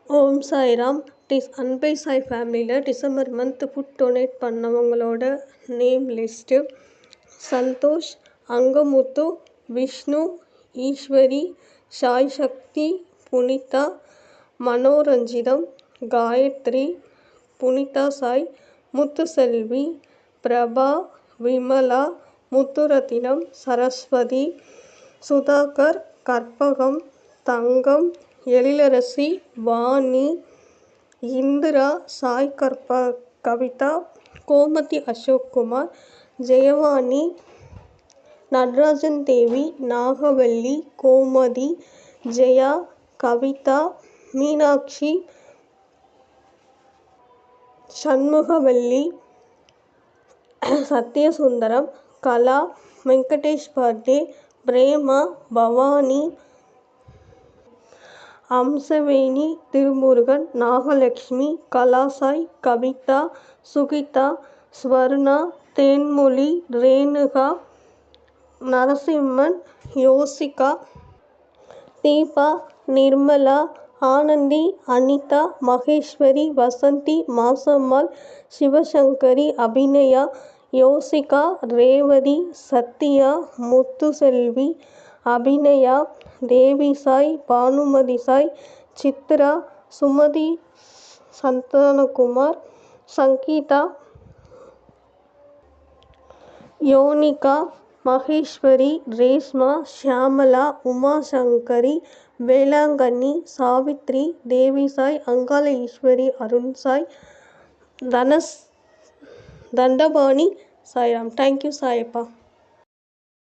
ஓம் சாய்ராம். அன்பை சாய் ஃபேமிலியில் December food donate பண்ணவங்களோட name list: Santhosh, Angamuthu, Vishnu, Eswari, Sai Sakthi, Punitha, Manoranjitham, Gayathri, Punitha Sai, Muthuselvi, Prabha, Vimala, Muthurathinam, Saraswathi, Sudhakar, Karpagam, Thangam, Ezhilarasi, Vani, Indira, Sai Kavitha, Gomathi Ashokkumar, Jayavani, Natarajan Devi, Nagavalli, Gomathi, Jaya, Kavitha, Meenakshi, Shanmugavalli, Sathyasundaram, Kala, Venkatesh birthday, Prema, Bhavani, Amsaveni, Thirumurugan, Nagalakshmi, Kalasai, Kavitha, Sugitha, Swarna, Thenmozhi, Renuka, Narasimhan, Yosika, Deepa, Nirmala, Anandhi, Anitha, Maheswari, Vasanthi, Masammal, Sivasankari, Abhinaya, யோசிகா, Revathi, Sathya, Muthuselvi, Abhinaya, Devisai, Bhanumathi Sai, Chitra, Sumathi, Santhanakumar, Sangeetha, Yonika, Maheswari, Reshma, Shyamala, Umashankari, Velankanni, Savitri, Devisai, Angala Eswari, அருண்சாய், Dandapani Sairam. Thank you சாயப்பா.